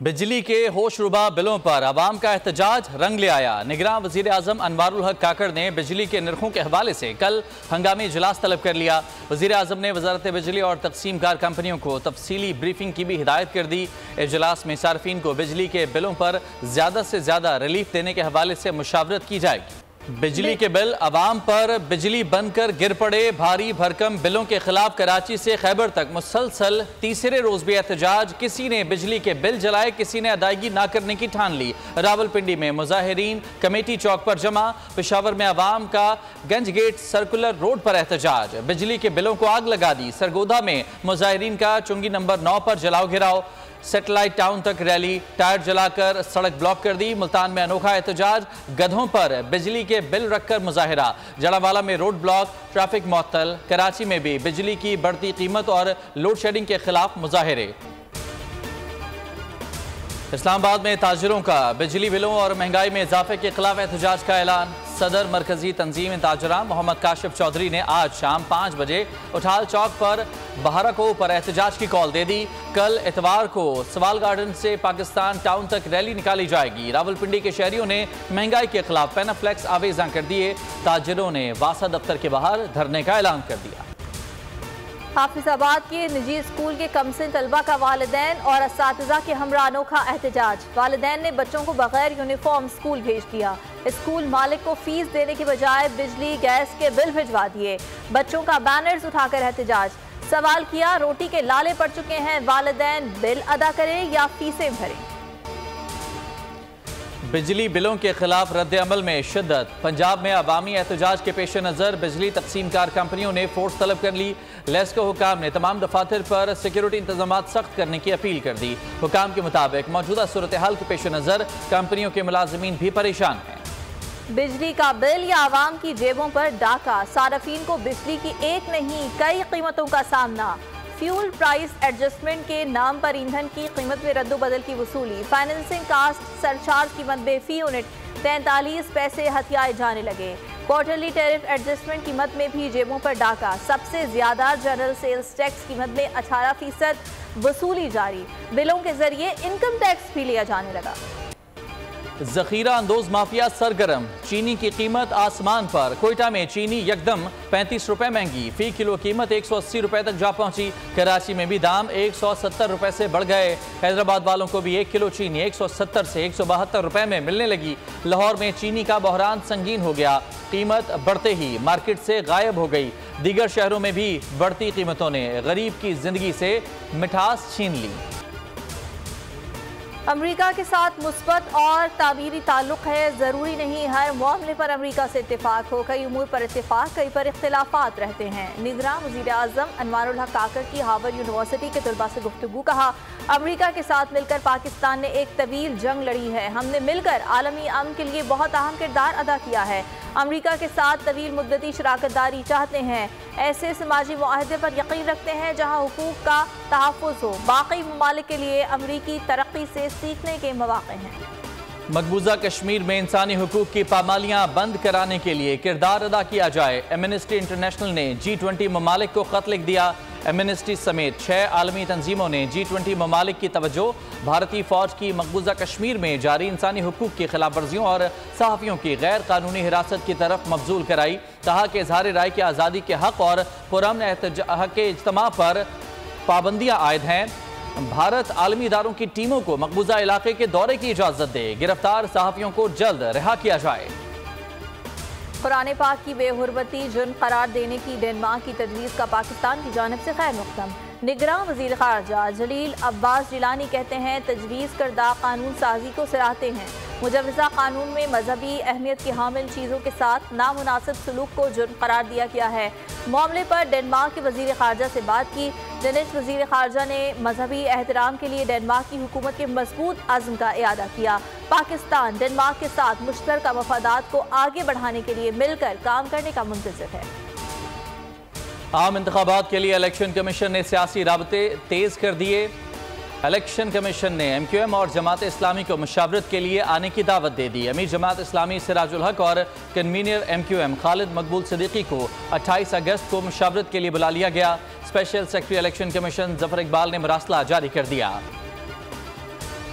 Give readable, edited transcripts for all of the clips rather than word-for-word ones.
बिजली के होशरुबा बिलों पर आवाम का एहतजाज रंग ले आया। निगरान वजीर आजम अनवारुल हक काकड़ ने बिजली के निर्खों के हवाले से कल हंगामी इजलास तलब कर लिया। वजीर आजम ने वजारत बिजली और तकसीम कार कंपनियों को तफसीली ब्रीफिंग की भी हिदायत कर दी। इजलास में सार्फिन को बिजली के बिलों पर ज्यादा से ज्यादा रिलीफ देने के हवाले से मुशावरत की जाएगी। बिजली के बिल आवाम पर बिजली बनकर गिर पड़े। भारी भरकम बिलों के खिलाफ कराची से खैबर तक मुसलसल तीसरे रोज भी एहतजाज। किसी ने बिजली के बिल जलाए, किसी ने अदायगी ना करने की ठान ली। रावलपिंडी में मुजाहिरीन कमेटी चौक पर जमा। पेशावर में आवाम का गंज गेट सर्कुलर रोड पर एहतजाज। बिजली के बिलों को आग लगा दी। सरगोधा में मुजाहिरीन का चुंगी नंबर 9 पर जलाओ घिराव। सैटेलाइट टाउन तक रैली, टायर जलाकर सड़क ब्लॉक कर दी। मुल्तान में अनोखा एहतजाज। गधों पर बिजली के बिल रखकर मुजाहिरा। जड़ावाला में रोड ब्लॉक, ट्रैफिक मुअत्तल। कराची में भी बिजली की बढ़ती कीमत और लोड शेडिंग के खिलाफ मुजाहिरे। इस्लामाबाद में ताजिरों का बिजली बिलों और महंगाई में इजाफे के खिलाफ एहतजाज का ऐलान। सदर मरकजी तंजीम ताजरा मोहम्मद काशिफ चौधरी ने आज शाम 5 बजे उठाल चौक पर बहारको पर एहतजाज की कॉल दे दी। कल इतवार को सवाल गार्डन से पाकिस्तान टाउन तक रैली निकाली जाएगी। रावलपिंडी के शहरियों ने महंगाई के खिलाफ पैनाफ्लेक्स आवेजा कर दिए। ताजिरों ने वासा दफ्तर के बाहर धरने का ऐलान कर दिया। हाफिजाबाद के निजी स्कूल के कमसिन तलबा का वालिदैन और असातिज़ा के हमरा अनोखा एहतजाज। वालिदैन ने बच्चों को बगैर यूनिफॉर्म स्कूल भेज दिया। स्कूल मालिक को फीस देने के बजाय बिजली गैस के बिल भिजवा दिए। बच्चों का बैनर्स उठाकर एहतजाज। सवाल किया, रोटी के लाले पड़ चुके हैं, वालिदैन बिल अदा करें या फीसें भरें। बिजली बिलों के खिलाफ रद्द अमल में शिद्दत। पंजाब में अवामी एहतजाज के पेश नज़र बिजली तकसीम कार कंपनियों ने फोर्स तलब कर ली। लेस्को हुकाम ने तमाम दफातर पर सिक्योरिटी इंतजाम सख्त करने की अपील कर दी। हुकाम के मुताबिक मौजूदा सूरत हाल के पेश नज़र कंपनियों के मुलाजमीन भी परेशान हैं। बिजली का बिल या आवाम की जेबों पर डाका। सार्फिन को बिजली की एक नहीं कई कीमतों का सामना। फ्यूल प्राइस एडजस्टमेंट के नाम पर ईंधन की कीमत में रद्दोबदल की वसूली। फाइनेंसिंग कास्ट सरचार्ज कीमत में फी यूनिट 43 पैसे हथियाए जाने लगे। क्वार्टरली टैरिफ एडजस्टमेंट कीमत में भी जेबों पर डाका। सबसे ज्यादा जनरल सेल्स टैक्स कीमत में 18% वसूली जारी। बिलों के जरिए इनकम टैक्स भी लिया जाने लगा। जखीरा अंदोज माफिया सरगर्म। चीनी की कीमत आसमान पर। कोयटा में चीनी यकदम 35 रुपए महंगी। फी किलो कीमत 180 रुपए तक जा पहुंची। कराची में भी दाम 170 रुपए से बढ़ गए। हैदराबाद वालों को भी 1 किलो चीनी 170 से 172 रुपए में मिलने लगी। लाहौर में चीनी का बहरान संगीन हो गया। कीमत बढ़ते ही मार्केट से गायब हो गई। दीगर शहरों में भी बढ़ती कीमतों ने गरीब की जिंदगी से मिठास छीन ली। अमेरिका के साथ मुस्बत और तामीरी ताल्लुक है। ज़रूरी नहीं हर मामले पर अमेरिका से इत्तेफाक हो। कई उमूर पर इत्तेफाक, कई पर इख्तिलाफात रहते हैं। निगरान वज़ीर आज़म अनवारुल हक काकड़ की हार्वर्ड यूनिवर्सिटी के तलबा से गुफ्तगू। कहा, अमेरिका के साथ मिलकर पाकिस्तान ने एक तवील जंग लड़ी है। हमने मिलकर आलमी अमन के लिए बहुत अहम किरदार अदा किया है। अमेरिका के साथ तवील मुद्दती शराकतदारी चाहते हैं। ऐसे समाजी मुआहदे पर यकीन रखते हैं जहाँ हुकूक का तहफ़्फ़ुज़ हो। बाकी ममालिक के लिए अमरीकी तरक्की से सीखने के मौक़े हैं। मकबूजा कश्मीर में इंसानी हुकूक की पामालियाँ बंद कराने के लिए किरदार अदा किया जाए। एमनेस्टी इंटरनेशनल ने G20 ममालिक को खत लिख दिया। एमनेस्टी समेत 6 आलमी तंजीमों ने G20 ममालिक की तवज्जो भारतीय फौज की मकबूजा कश्मीर में जारी इंसानी हुकूक की खिलाफ वर्जियों और सहाफ़ियों की गैर कानूनी हिरासत की तरफ मबजूल कराई। कहा कि इजहार राय की आज़ादी के हक और पुरअमन हक इज्तिमा पर पाबंदियाँ आयद हैं। भारत आलमी इदारों की टीमों को मकबूजा इलाके के दौरे की इजाज़त दे। गिरफ्तार सहाफ़ियों को जल्द रिहा किया जाए। कुरान पाक की बेहुरमती जुर्म करार देने की डेनमार्क की तजवीज़ का पाकिस्तान की जानिब से खैर मक़दम। निगरान वज़ीर ख़ारजा जलील अब्बास जिलानी कहते हैं, तजवीज़ करदा कानून साजी को सराहते हैं। मुजवज़ा कानून में मजहबी अहमियत की हामिल चीज़ों के साथ नामुनासिब सलूक को जुर्म करार दिया गया है। मामले पर डेनमार्क के वज़ीर ख़ारजा से बात की। डेनिश वज़ीर ख़ारजा ने मजहबी एहतराम के लिए डेनमार्क की हुकूमत के मजबूत अज़्म का इआदा किया। पाकिस्तान डेनमार्क के साथ मुश्तरका मफादात को आगे बढ़ाने के लिए मिलकर काम करने का मुंतज़िर है। आम इंतखाबात के लिए इलेक्शन कमीशन ने सियासी राबते तेज कर दिए। इलेक्शन कमीशन ने MQM और जमात इस्लामी को मुशावरत के लिए आने की दावत दे दी। अमीर जमात इस्लामी सिराजुल हक और कन्वीनर MQM खालिद मकबूल सिद्दीकी को 28 अगस्त को मुशावरत के लिए बुला लिया गया। Special secretary election commission Zafar Iqbal ने मरासला जारी कर दिया।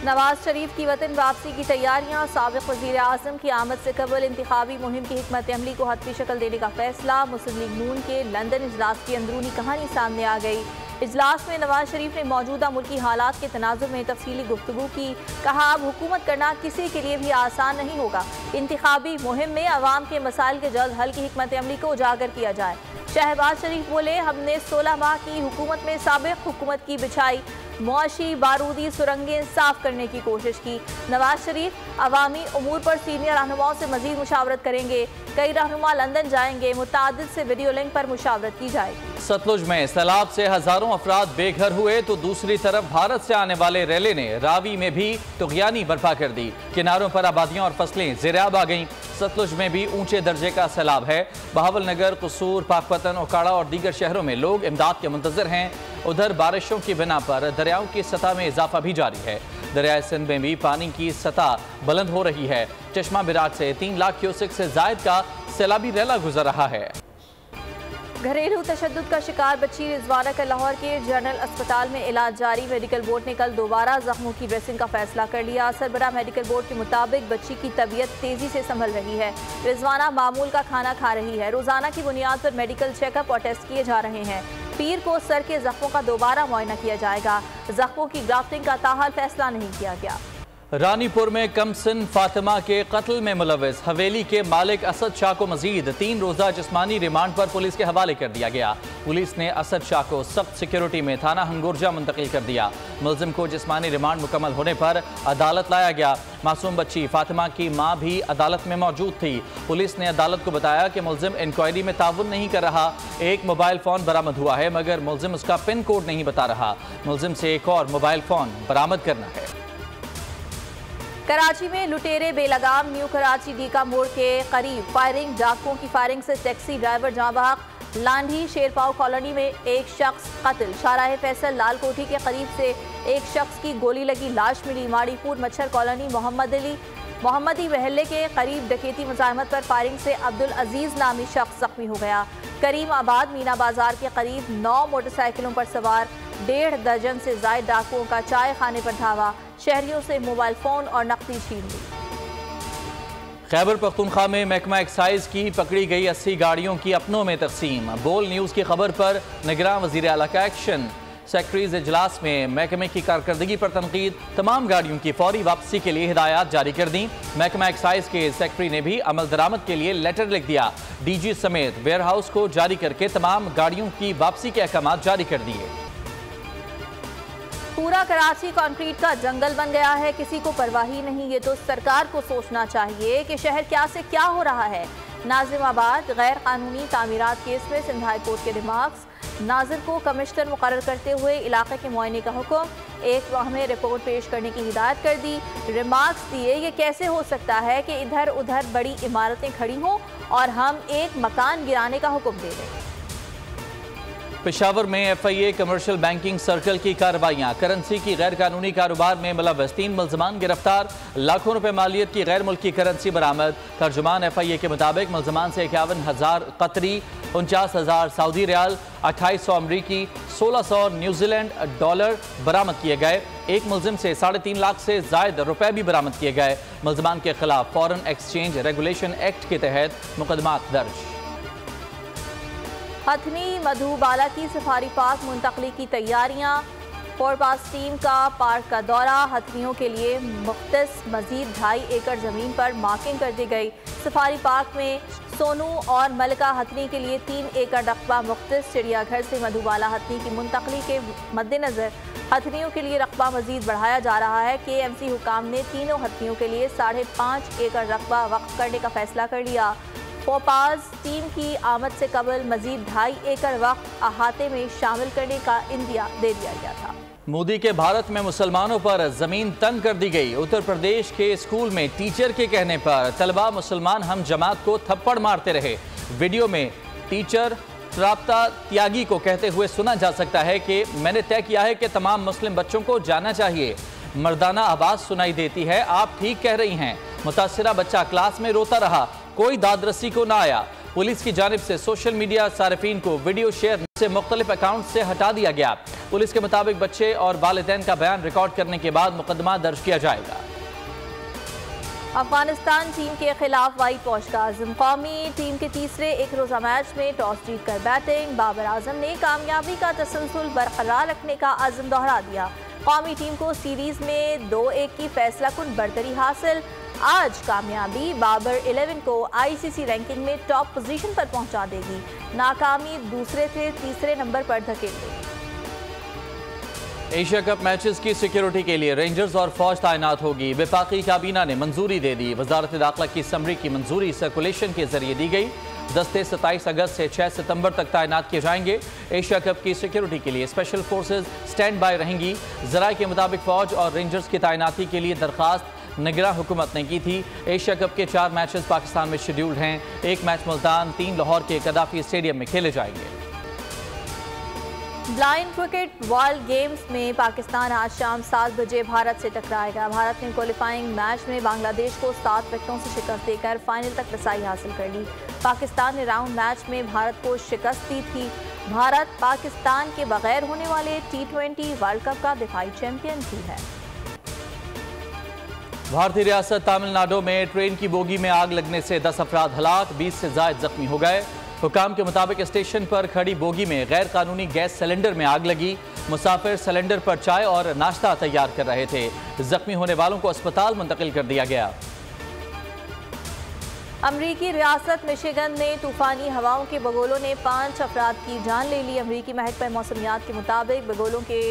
नवाज शरीफ की वतन वापसी की तैयारियां, साबिक वज़ीर आज़म की आमद से कबल इंतखाबी मुहिम की हिकमत अमली को हतमी शक्ल देने का फैसला। मुस्लिम लीग नून के लंदन इजलास की अंदरूनी कहानी सामने आ गई। इजलास में नवाज शरीफ ने मौजूदा मुल्की हालात के तनाजुर में तफसीली गुफ्तगू की। कहा, अब हुकूमत करना किसी के लिए भी आसान नहीं होगा। इंतखाबी मुहिम में अवाम के मसाइल के जल्द हल की हिकमत अमली को उजागर किया जाए। शहबाज शरीफ बोले, हमने 16 माह की हुकूमत में साबिक हुकूमत की बिछाई मुआशी बारूदी सुरंगें साफ करने की कोशिश की। नवाज शरीफ अवामी उमूर पर सीनियर रहनुमाओं से मजीद मुशावरत करेंगे। कई रहनुमा लंदन जाएंगे, मुतादिद से वीडियो लिंक पर मुशावरत की जाएगी। सतलुज में सैलाब से हजारों अफराद बेघर हुए तो दूसरी तरफ भारत से आने वाले रैले ने रावी में भी तुगयानी बर्पा कर दी। किनारों पर आबादियां और फसलें ज़ेराब आ गईं। सतलुज में भी ऊंचे दर्जे का सैलाब है। बहावल नगर, कसूर, पाकपतन, ओकाड़ा और दीगर शहरों में लोग इमदाद के मुंतजर हैं। उधर बारिशों की बिना पर दरियाओं की सतह में इजाफा भी जारी है। दरियाए सिंध में भी पानी की सतह बुलंद हो रही है। चश्मा बिराज से 3 लाख क्यूसेक से जायद का सैलाबी रैला गुजर रहा है। घरेलू तशद्दुद का शिकार बच्ची रिजवाना का लाहौर के जनरल अस्पताल में इलाज जारी। मेडिकल बोर्ड ने कल दोबारा जख्मों की ड्रेसिंग का फैसला कर लिया। सरबराह मेडिकल बोर्ड के मुताबिक बच्ची की तबीयत तेजी से संभल रही है। रिजवाना मामूल का खाना खा रही है। रोजाना की बुनियाद पर मेडिकल चेकअप और टेस्ट किए जा रहे हैं। पीर को सर के जख्मों का दोबारा मुआयना किया जाएगा। जख्मों की ग्राफ्टिंग का ताहाल फैसला नहीं किया गया। रानीपुर में कमसिन फातिमा के कत्ल में मुलव्विस हवेली के मालिक असद शाह को मजीद 3 रोजा जिस्मानी रिमांड पर पुलिस के हवाले कर दिया गया। पुलिस ने असद शाह को सख्त सिक्योरिटी में थाना हंगोरजा मुंतकिल कर दिया। मुलजिम को जिस्मानी रिमांड मुकम्मल होने पर अदालत लाया गया। मासूम बच्ची फातिमा की मां भी अदालत में मौजूद थी। पुलिस ने अदालत को बताया कि मुलजिम इंक्वायरी में ताउन नहीं कर रहा। एक मोबाइल फोन बरामद हुआ है मगर मुलजिम उसका पिन कोड नहीं बता रहा। मुलजिम से एक और मोबाइल फोन बरामद करना है। कराची में लुटेरे बेलगाम न्यू कराची डीका मोड़ के करीब फायरिंग, डाकुओं की फायरिंग से टैक्सी ड्राइवर जाँ बहक। लांढी शेरपाव कॉलोनी में एक शख्स कत्ल। शाहराह फैसल लाल कोठी के करीब से एक शख्स की गोली लगी लाश मिली। माड़ीपुर मच्छर कॉलोनी मोहम्मदी महल्ले के करीब डकैती मुजाहमत पर फायरिंग से अब्दुल अजीज नामी शख्स जख्मी हो गया। करीम आबाद मीना बाजार के करीब 9 मोटरसाइकिलों पर सवार 1.5 दर्जन से जायद डाकुओं का चाय खाने पर धावा। शहरियों से मोबाइल फोन और नकदी छीन ली। खैबर पख्तूनख्वा में महकमा एक्साइज की पकड़ी गई 80 गाड़ियों की अपनों में तकसीम। बोल न्यूज़ की खबर पर निगरान वज़ीर आला का एक्शन। सेक्रेटरीज इजलास में महकमे की कारकर्दगी पर तनकीद। तमाम गाड़ियों की फौरी वापसी के लिए हिदायत जारी कर दी। महकमा एक्साइज के सेक्रेटरी ने भी अमल दरामद के लिए लेटर लिख दिया। डीजी समेत वेयर हाउस को जारी करके तमाम गाड़ियों की वापसी के अहकाम जारी कर दिए। पूरा कराची कंक्रीट का जंगल बन गया है, किसी को परवाह ही नहीं। ये तो सरकार को सोचना चाहिए कि शहर क्या से क्या हो रहा है। नाजिमाबाद गैर कानूनी तामीरात केस में सिंध हाई कोर्ट के रिमार्क्स। नाजिर को कमिश्नर मुकर्रर करते हुए इलाके के मुआयने का हुक्म। 1 माह में रिपोर्ट पेश करने की हिदायत कर दी। रिमार्क्स दिए, ये कैसे हो सकता है कि इधर उधर बड़ी इमारतें खड़ी हों और हम एक मकान गिराने का हुक्म दे दें। पेशावर में FIA कमर्शियल बैंकिंग सर्कल की कार्रवाइयाँ। करेंसी की गैर कानूनी कारोबार में मुलव्वस 3 मुलजमान गिरफ्तार। लाखों रुपए मालियत की गैर मुल्की करेंसी बरामद। तर्जुमान FIA के मुताबिक मुलजमान से 51,000 कतरी, 49,000 सऊदी रियाल, 2800 अमरीकी, 1600 न्यूजीलैंड डॉलर बरामद किए गए। एक मुलजिम से 3.5 लाख से जायद रुपए भी बरामद किए गए। मुलजमान के खिलाफ फॉरेन एक्सचेंज रेगुलेशन एक्ट के तहत मुकदमात दर्ज। हथनी मधुबाला की सफारी पार्क मुंतकली की तैयारियां। फोरपास टीम का पार्क का दौरा। हथनियों के लिए मुख्तस मजीद 2.5 एकड़ ज़मीन पर मार्किंग कर दी गई। सफारी पार्क में सोनू और मलिका हथनी के लिए 3 एकड़ रकबा मुख्तस। चिड़ियाघर से मधुबाला हथनी की मुंतकली के मद्देनज़र हथनियों के लिए रकबा मजीद बढ़ाया जा रहा है। KMC हुकाम ने तीनों हथनियों के लिए 5.5 एकड़ रकबा वक्फ करने का फैसला कर लिया। फोपाज टीम की आमद से कबल मजीद 2.5 एकड़ वक्त अहाते में शामिल करने का इंदिया दे दिया गया था। मोदी के भारत में मुसलमानों पर जमीन तंग कर दी गई। उत्तर प्रदेश के स्कूल में टीचर के कहने पर तलबा मुसलमान हम जमात को थप्पड़ मारते रहे। वीडियो में टीचर राब्ता त्यागी को कहते हुए सुना जा सकता है कि मैंने तय किया है कि तमाम मुस्लिम बच्चों को जाना चाहिए। मर्दाना आवाज़ सुनाई देती है, आप ठीक कह रही हैं। मुतासिरा बच्चा क्लास में रोता रहा, कोई दादरसी को ना आया। पुलिस की जानिब से सोशल मीडिया सारिफीन को वीडियो शेयर से मुख्तलिफ अकाउंट से हटा दिया गया। पुलिस के मुताबिक बच्चे और वालिदैन का बयान रिकॉर्ड करने के बाद मुकदमा दर्ज किया जाएगा। अफगानिस्तान टीम के खिलाफ वाइट वॉश का आज़म। कौमी टीम के तीसरे एक रोज़ा मैच में टॉस जीतकर बैटिंग। बाबर आजम ने कामयाबी का तसलसल बरकरार रखने का आज़म दोहरा दिया। कौमी टीम को सीरीज में 2-1 की फैसलाकुन बढ़तरी हासिल। आज कामयाबी बाबर 11 को ICC रैंकिंग में टॉप पोजीशन पर पहुंचा देगी। नाकामी दूसरे से तीसरे नंबर पर धकेल देगी। एशिया कप मैचेस की सिक्योरिटी के लिए रेंजर्स और फौज तैनात होगी। वफाकी काबीना ने मंजूरी दे दी। वजारत दाखिला की समरी की मंजूरी सर्कुलेशन के जरिए दी गई। दस्ते 27 अगस्त से 6 सितंबर तक तैनात किए जाएंगे। एशिया कप की सिक्योरिटी के लिए स्पेशल फोर्सेज स्टैंड बाय रहेंगी। जराये के मुताबिक फौज और रेंजर्स की तैनाती के लिए दरखास्त निगरान हुकूमत ने की थी। एशिया कप के 4 मैचेस पाकिस्तान में शेड्यूल्ड हैं। 1 मैच मुल्तान, 3 लाहौर के कदाफी स्टेडियम में खेले जाएंगे। ब्लाइंड क्रिकेट वर्ल्ड गेम्स में पाकिस्तान आज शाम 7 बजे भारत से टकराएगा। भारत ने क्वालिफाइंग मैच में बांग्लादेश को 7 विकेटों से शिकस्त देकर फाइनल तक रसाई हासिल कर ली। पाकिस्तान ने राउंड मैच में भारत को शिकस्त दी थी। भारत पाकिस्तान के बगैर होने वाले T20 वर्ल्ड कप का दिफाई चैंपियन भी है। भारतीय रियासत तमिलनाडु में ट्रेन की बोगी में आग लगने से 10 अफराद हलाक, 20 से ज्यादा जख्मी हो गए। हुकाम के मुताबिक स्टेशन पर खड़ी बोगी में गैर कानूनी गैस सिलेंडर में आग लगी। मुसाफिर सिलेंडर पर चाय और नाश्ता तैयार कर रहे थे। जख्मी होने वालों को अस्पताल मुंतकिल कर दिया गया। अमरीकी रियासत मिशिगन में तूफानी हवाओं के बगोलों ने 5 अफराद की जान ले ली। अमरीकी महकमा मौसमियात के मुताबिक बगोलों के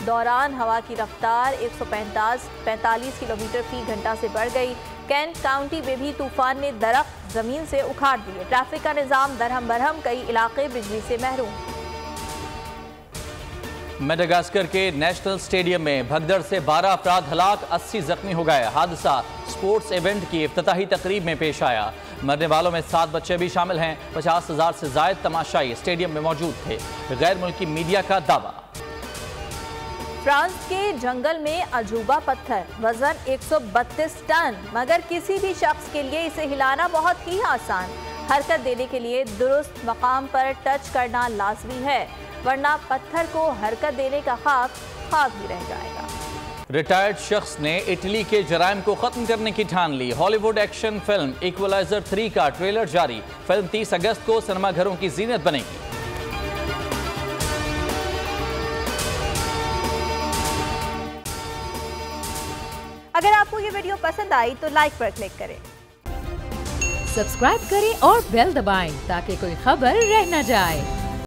दौरान हवा की रफ्तार 145 किलोमीटर फी घंटा से बढ़ गई। कैंट काउंटी में भी तूफान ने दरख्त जमीन से उखाड़ दिए। ट्रैफिक का निजाम दरहम बरहम, कई इलाके बिजली से महरूम। मेडागास्कर के नेशनल स्टेडियम में भगदड़ से 12 अफराद हलाक, 80 जख्मी हो गए। हादसा स्पोर्ट्स इवेंट की इफ्तिताही तकरीब में पेश आया। मरने वालों में 7 बच्चे भी शामिल हैं। 50,000 से ज्यादा तमाशाई स्टेडियम में मौजूद थे। गैर मुल्की मीडिया का दावा। फ्रांस के जंगल में अजूबा पत्थर, वजन 132 टन, मगर किसी भी शख्स के लिए इसे हिलाना बहुत ही आसान। हरकत देने के लिए दुरुस्त मकाम पर टच करना लाजमी है, वरना पत्थर को हरकत देने का ख्वाब ही रह जाएगा। रिटायर्ड शख्स ने इटली के जराइम को खत्म करने की ठान ली। हॉलीवुड एक्शन फिल्म इक्वलाइजर 3 का ट्रेलर जारी। फिल्म 30 अगस्त को सिनेमाघरों की जीनत बनेगी। अगर आपको ये वीडियो पसंद आई तो लाइक पर क्लिक करें, सब्सक्राइब करें और बेल दबाएं ताकि कोई खबर रह न जाए।